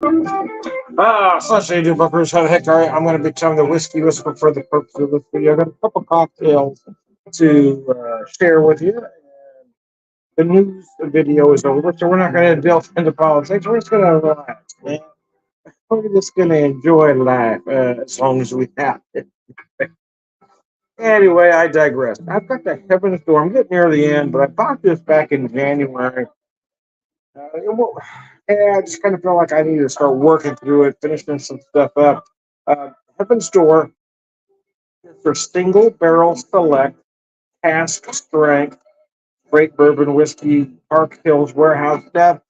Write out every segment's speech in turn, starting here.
Essentially, do buffers. How the heck are you? I'm going to be telling the whiskey whisper for the purpose of this video. I've got a couple cocktails to share with you. The news video is over, so we're not going to delve into politics. We're just going to relax, man. We're just going to enjoy life as long as we have it. Anyway, I digress. I've got the Heaven's Door. I'm getting near the end, but I bought this back in January. Yeah, I just kind of felt like I needed to start working through it, finishing some stuff up. Heaven's Door is their single barrel select cask strength great bourbon whiskey, Park Hills Warehouse. Now,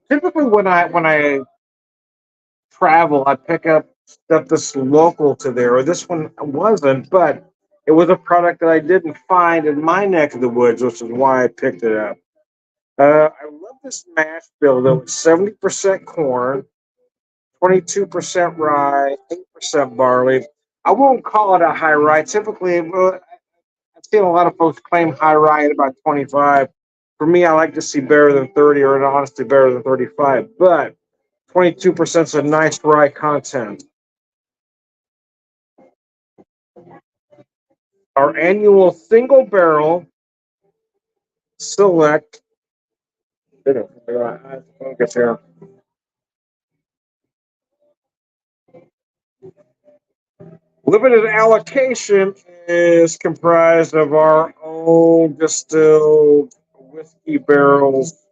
typically when I travel, I pick up stuff that's local to there. Or this one wasn't, but it was a product that I didn't find in my neck of the woods, which is why I picked it up. I love this mash bill though. It's 70% corn, 22% rye, 8% barley. I won't call it a high rye. Typically, well, I've seen a lot of folks claim high rye at about 25. For me, I like to see better than 30, or honestly better than 35. But 22% is a nice rye content. Our annual single barrel select. Focus here. Limited allocation is comprised of our own distilled whiskey barrels,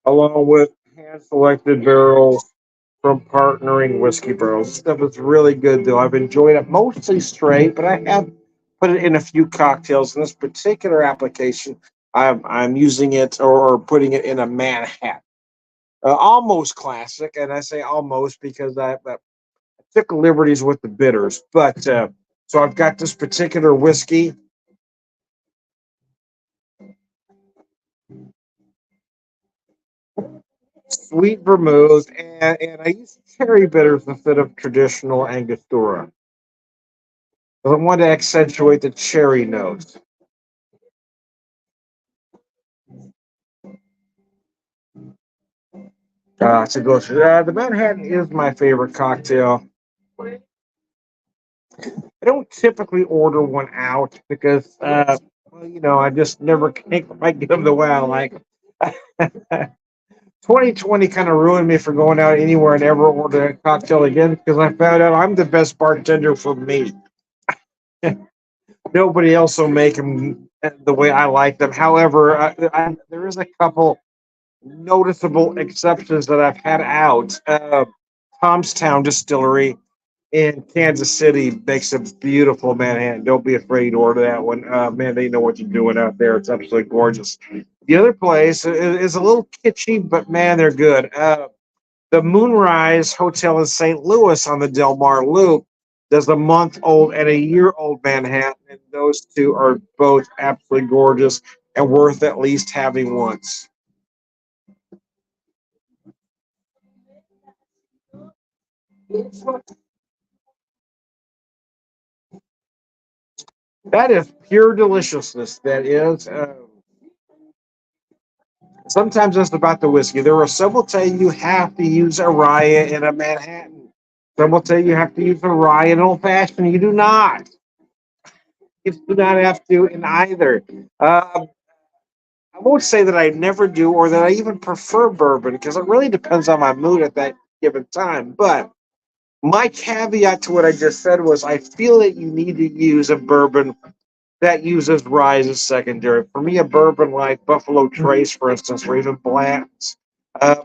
along with hand selected barrels from partnering whiskey barrels. This stuff is really good, though. I've enjoyed it mostly straight, but I have put it in a few cocktails. In this particular application, I'm using it or putting it in a Manhattan. Almost classic, and I say almost because I took liberties with the bitters. But so I've got this particular whiskey. Sweet vermouth, and I use cherry bitters instead of traditional Angostura. I want to accentuate the cherry notes. To go through. The Manhattan is my favorite cocktail. I don't typically order one out because, well, I just never can't quite get them the way I like them. 2020 kind of ruined me for going out anywhere and ever order a cocktail again because I found out I'm the best bartender for me. Nobody else will make them the way I like them. However, there is a couple noticeable exceptions that I've had out. Tomstown Distillery in Kansas City makes a beautiful Manhattan. Don't be afraid to order that one. Man, they know what you're doing out there. It's absolutely gorgeous. The other place is a little kitschy, but man, they're good. The Moonrise Hotel in St. Louis on the Del Mar Loop does a month old and a year old Manhattan, and those two are both absolutely gorgeous and worth at least having once. That is pure deliciousness. That is. Sometimes it's about the whiskey. There are some will tell you have to use a rye in a Manhattan. Some will tell you have to use a rye in an old fashioned. You do not. You do not have to in either. I won't say that I never do or that I even prefer bourbon because it really depends on my mood at that given time. But my caveat to what I just said was I feel that you need to use a bourbon that uses rye as a secondary. For me, a bourbon like Buffalo Trace, for instance, or even Blanton's, uh,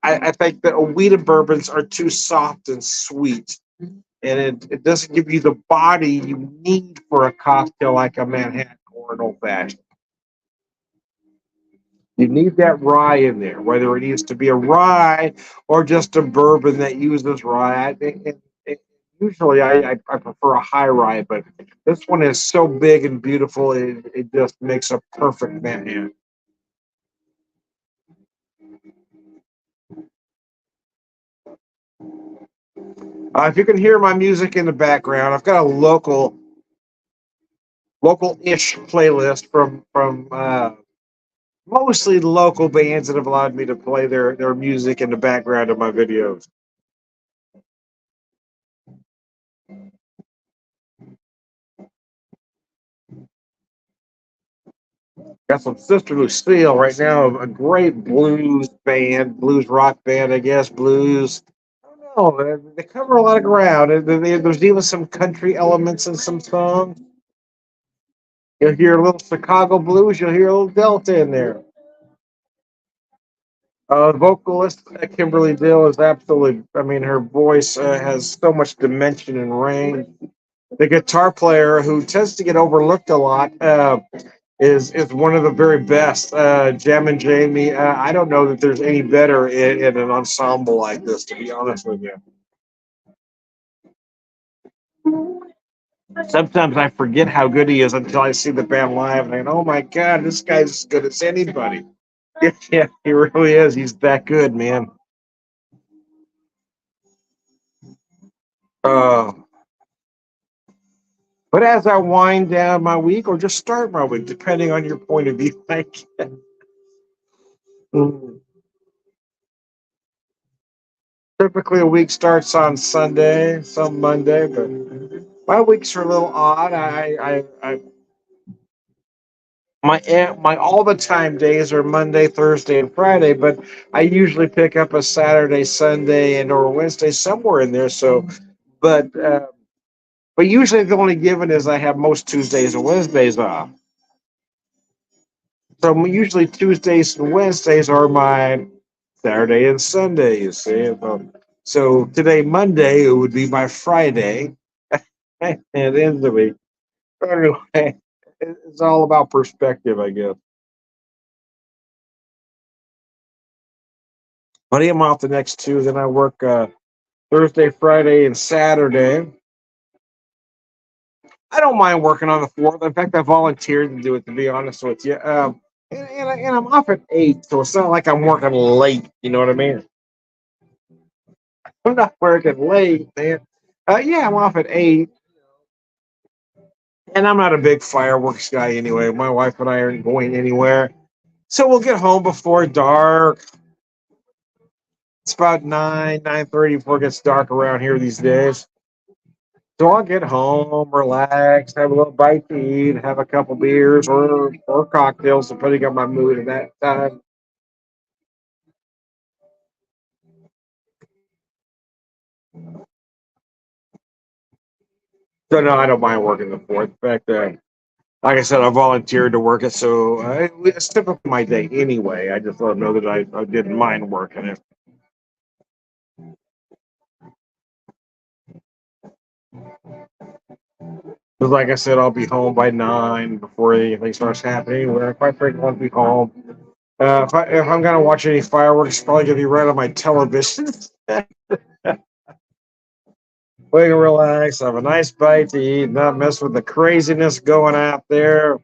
I think that Wheated bourbons are too soft and sweet, and it doesn't give you the body you need for a cocktail like a Manhattan or an old fashioned. You need that rye in there, whether it needs to be a rye or just a bourbon that uses rye. Usually, I prefer a high rye, but this one is so big and beautiful, it just makes a perfect Manhattan. If you can hear my music in the background, I've got a local-ish playlist from Mostly local bands that have allowed me to play their music in the background of my videos. Got some Sister Lucille right now, a great blues band, blues rock band, I guess, blues. I don't know. They cover a lot of ground. There's even some country elements in some songs. You'll hear a little Chicago blues. You'll hear a little Delta in there. Vocalist Kimberly Dill is absolutely. I mean, her voice has so much dimension and range. The guitar player, who tends to get overlooked a lot, is one of the very best. Jam and Jamie. I don't know that there's any better in an ensemble like this, to be honest with you. Sometimes I forget how good he is until I see the band live, and I go, "Oh my God, this guy's as good as anybody." Yeah, he really is. He's that good, man. Uh, but as I wind down my week, or just start my week, depending on your point of view, like, typically a week starts on Sunday, some Monday, but my weeks are a little odd. My all the time days are Monday, Thursday, and Friday, but I usually pick up a Saturday, Sunday, and or Wednesday somewhere in there. So, but but usually the only given is I have most Tuesdays and Wednesdays off. So usually Tuesdays and Wednesdays are my Saturday and Sunday. You see, so today Monday it would be my Friday, and the end of the week. Anyway, it's all about perspective, I guess. But I'm off the next two. Then I work Thursday, Friday, and Saturday. I don't mind working on the fourth. In fact, I volunteered to do it. To be honest with you, and I'm off at 8, so it's not like I'm working late. You know what I mean? I'm not working late, man. Yeah, I'm off at 8, and I'm not a big fireworks guy anyway. My wife and I aren't going anywhere, so we'll get home before dark. It's about 9:30 before it gets dark around here these days. So I'll get home, relax, have a little bite to eat, have a couple beers or cocktails, depending on my mood at that time. So no, I don't mind working the fourth. In fact, like I said, I volunteered to work it, so it's typically my day anyway. I just let them know that I didn't mind working it. Because like I said, I'll be home by 9 before anything starts happening. Where quite frankly, I won't be home. If I'm gonna watch any fireworks, it's probably gonna be right on my television. We can relax, have a nice bite to eat, not mess with the craziness going out there.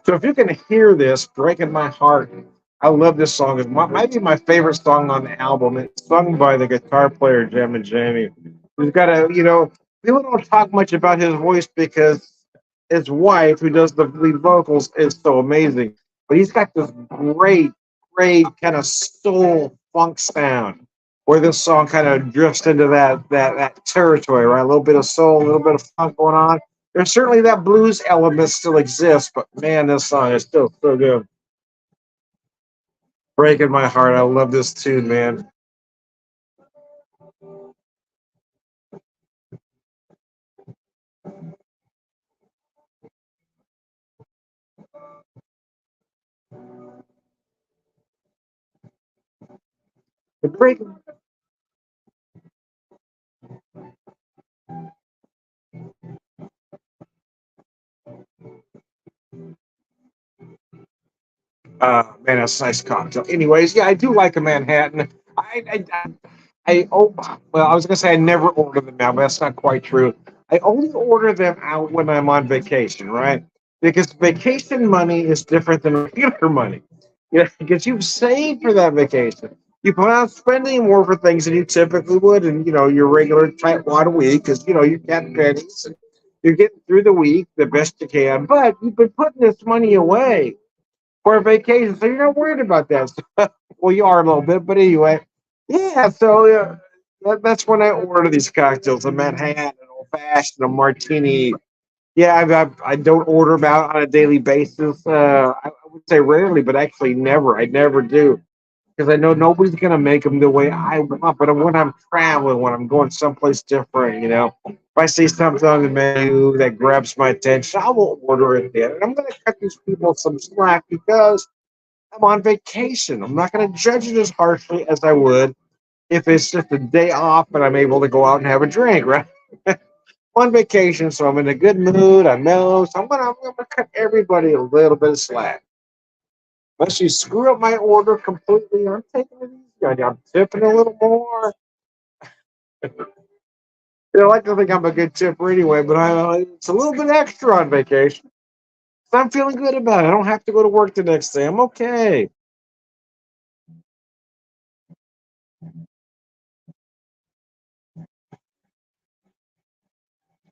So if you can hear this breaking my heart, I love this song. It might be my favorite song on the album. It's sung by the guitar player Jim and Jamie. We've got people don't talk much about his voice because his wife, who does the lead vocals, is so amazing. But he's got this great kind of soul funk sound where this song kind of drifts into that territory, right? A little bit of soul, a little bit of funk going on. There's certainly that blues element still exists, but man, this song is still so good. Breaking my heart. I love this tune, man. The break. Man, that's a nice cocktail. Anyways, yeah, I do like a Manhattan. Oh, well, I was gonna say I never order them out, but that's not quite true. I only order them out when I'm on vacation, right? Because vacation money is different than regular money. Because you've saved for that vacation. You plan on spending more for things than you typically would, and your regular tight wad a week, because you got pennies. You're getting through the week the best you can, but you've been putting this money away for a vacation, so you're not worried about that stuff. Well, you are a little bit, but anyway, yeah. So that's when I order these cocktails: a Manhattan, an old fashioned, a martini. Yeah, I don't order them out on a daily basis. I would say rarely, but actually never. I never do because I know nobody's gonna make them the way I want. But when I'm traveling, when I'm going someplace different, if I see something on the menu that grabs my attention, I will order it then. And I'm gonna cut these people some slack because I'm on vacation. I'm not gonna judge it as harshly as I would if it's just a day off and I'm able to go out and have a drink, right? On vacation, so I'm in a good mood. I know, so I'm gonna cut everybody a little bit of slack. Unless you screw up my order completely, I'm taking it easy. I'm tipping a little more. I like to think I'm a good tipper anyway, but it's a little bit extra on vacation. So I'm feeling good about it. I don't have to go to work the next day. I'm okay.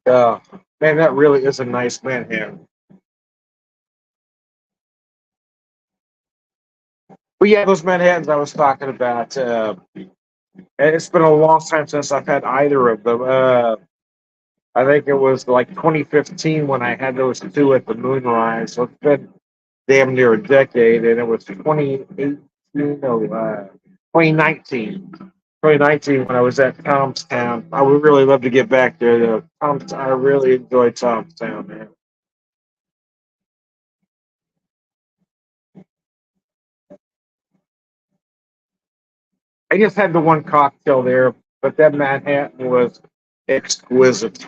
Uh, Man, that really is a nice Manhattan. But yeah, those Manhattans I was talking about. It's been a long time since I've had either of them. I think it was like 2015 when I had those two at the Moonrise. So it's been damn near a decade, and it was 2018, no, 2019. 2019 when I was at Tom's Town. I would really love to get back there. Though. I really enjoy Tom's Town, man. I just had the one cocktail there, but that Manhattan was exquisite.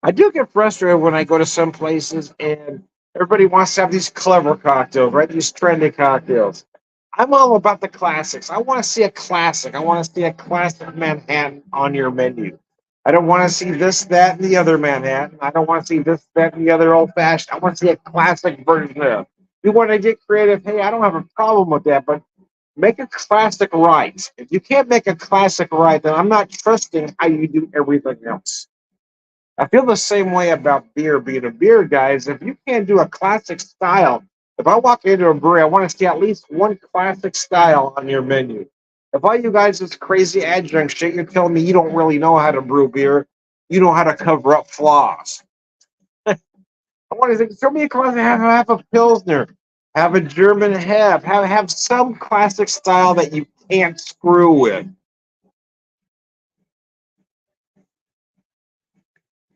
I do get frustrated when I go to some places and everybody wants to have these clever cocktails, right? These trendy cocktails. I'm all about the classics. I want to see a classic. I want to see a classic Manhattan on your menu. I don't want to see this, that, and the other Manhattan. I don't want to see this, that, and the other old fashioned. I want to see a classic version of. You want to get creative? Hey, I don't have a problem with that, but make a classic right. If you can't make a classic right, then I'm not trusting how you do everything else. I feel the same way about beer. Being a beer guy, is if you can't do a classic style, if I walk into a brewery, I want to see at least one classic style on your menu. If all you guys is crazy adjunct shit, you're telling me you don't really know how to brew beer, you know how to cover up flaws. I want to think, show me a classic, have a pilsner, have a German have some classic style that you can't screw with.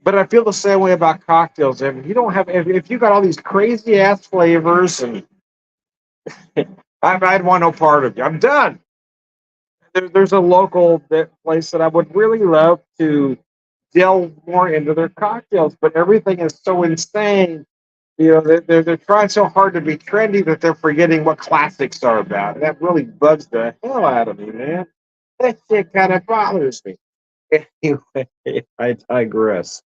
But I feel the same way about cocktails. If you don't have, if you got all these crazy ass flavors, and I'd want no part of you. I'm done. There's a local place that I would really love to delve more into their cocktails, but everything is so insane. They're trying so hard to be trendy that they're forgetting what classics are about. And that really bugs the hell out of me, man. That shit kind of bothers me. Anyway, I digress.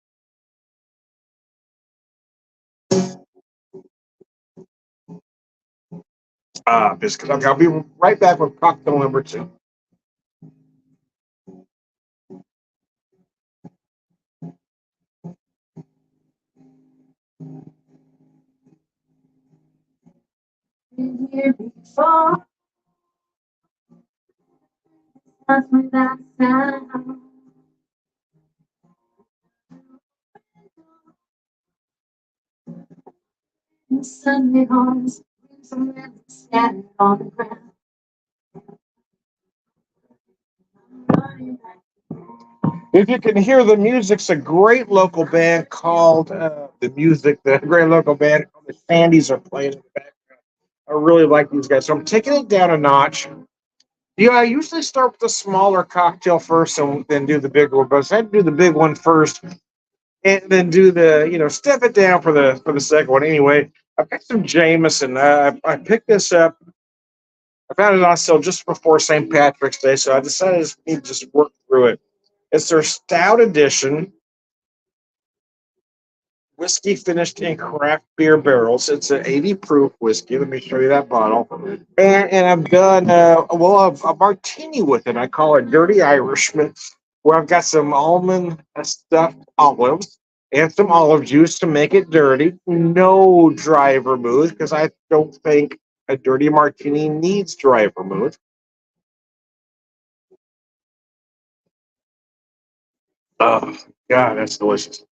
Biscuit. Okay, I'll be right back with cocktail number two. Here before, with that sound. Sunday horns, scattered on the ground. If you can hear the music's a great local band called the great local band called the Sandys are playing in the background. I really like these guys. So I'm taking it down a notch. Yeah, I usually start with the smaller cocktail first and then do the bigger one. But I had to do the big one first and then do step it down for the second one. Anyway, I've got some Jameson. I picked this up. I found it on sale just before St. Patrick's Day, so I decided to just work through it. It's their stout edition whiskey finished in craft beer barrels. It's an 80 proof whiskey. Let me show you that bottle. And I've done a martini with it. I call it Dirty Irishman, where I've got some almond stuffed olives. and some olive juice to make it dirty. No dry vermouth because I don't think a dirty martini needs dry vermouth. Oh God, that's delicious.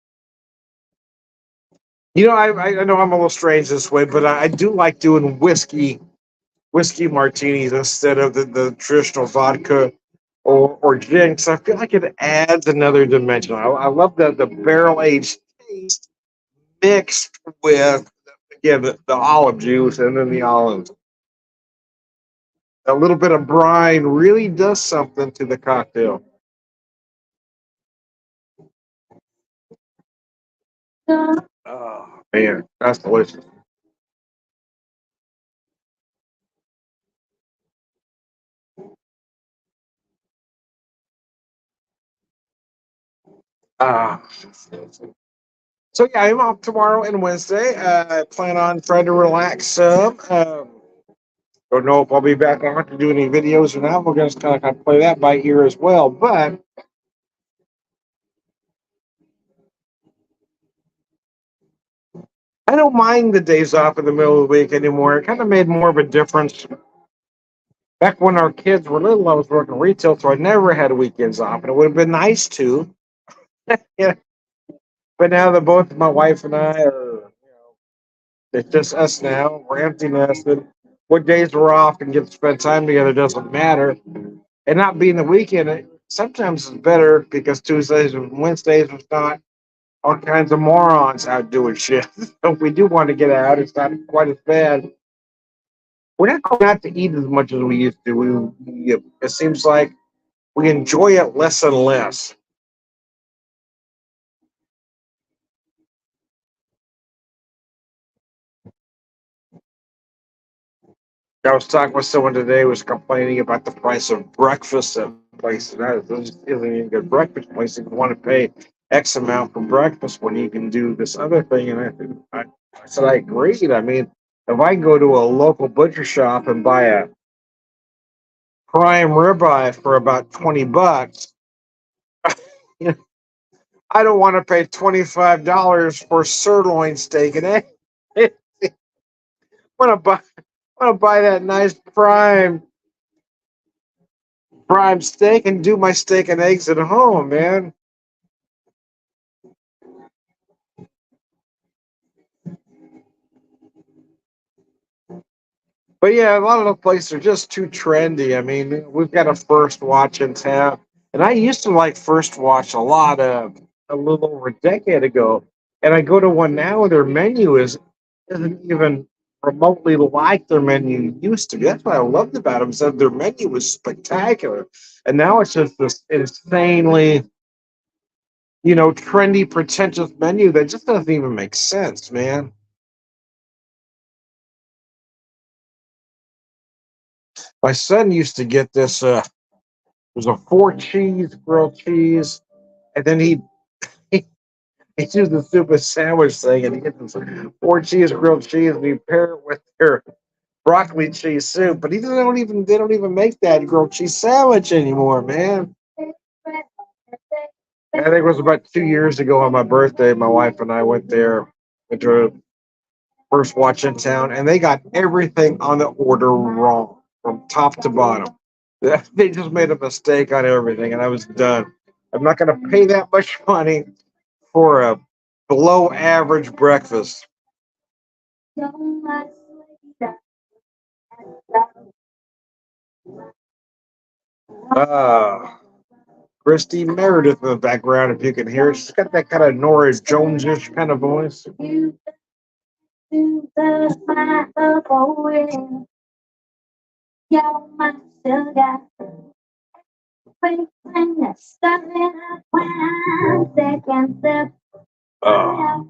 I know I'm a little strange this way, but I do like doing whiskey martinis instead of the traditional vodka or gin. Because I feel like it adds another dimension. I love the barrel aged taste mixed with again the olive juice and then the olives. A little bit of brine really does something to the cocktail. Oh man, that's delicious. Ah, so yeah, I'm off tomorrow and Wednesday. I plan on trying to relax some. Don't know if I'll be back on to do any videos or not. We're going to kind of play that by ear as well. But I don't mind the days off in the middle of the week anymore. It kind of made more of a difference. Back when our kids were little, I was working retail, so I never had weekends off, and it would have been nice to. Yeah. But now that both my wife and I are, it's just us now. We're empty nested. What days we're off and get to spend time together doesn't matter. And not being the weekend, sometimes it's better because Tuesdays and Wednesdays it's not all kinds of morons out doing shit. So if we do want to get out, it's not quite as bad. We're not going out to eat as much as we used to. It seems like we enjoy it less and less. I was talking with someone today who was complaining about the price of breakfast at places. This isn't even a good breakfast place. If you want to pay X amount for breakfast when you can do this other thing. And I said, I agree. I mean, if I go to a local butcher shop and buy a prime ribeye for about $20, you know, I don't want to pay $25 for sirloin steak and egg. I want to buy that nice prime steak and do my steak and eggs at home, man. But yeah, a lot of the places are just too trendy. I mean, we've got a First Watch in town, and I used to like First Watch a little over a decade ago. And I go to one now, and their menu isn't even remotely like their menu used to be. That's what I loved about them. Said their menu was spectacular, and now it's just this insanely, trendy, pretentious menu that just doesn't even make sense, man. My son used to get this. It was a four cheese grilled cheese, and then he he used the stupid sandwich thing, and he gets this four cheese grilled cheese, and he pair it with their broccoli cheese soup. But they don't even make that grilled cheese sandwich anymore, man. I think it was about 2 years ago on my birthday. My wife and I went to a First Watch in town, and they got everything on the order wrong from top to bottom. They just made a mistake on everything, and I was done. I'm not going to pay that much money for a below average breakfast. Uh, Christy Meredith in the background, if you can hear it. She's got that kind of Nora Jones-ish kind of voice. Oh,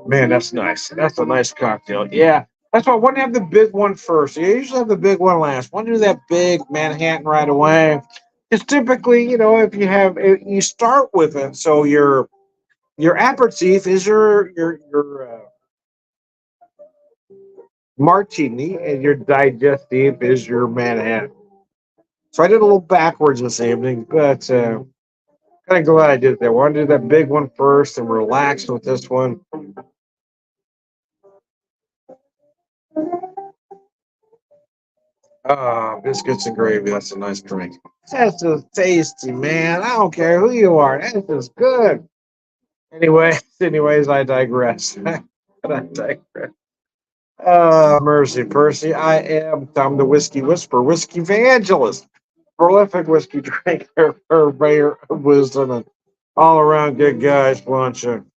man, that's nice. That's a nice cocktail. Yeah, that's why I want to have the big one first. You usually have the big one last. Want to do that big Manhattan right away. It's typically, if you start with it, so your aperitif is your martini, and your digestive is your Manhattan. So I did a little backwards this evening, but Kind of glad I did that. I wanted to do that big one first and relax with this one. Ah, biscuits and gravy. That's a nice drink. That's just tasty, man. I don't care who you are. That is good. Anyways, I digress. I digress. Mercy, Percy. I am Tom the Whiskey Whisperer, Whiskey Evangelist, prolific whiskey drinker, purveyor of wisdom, and all around good guys, luncheon.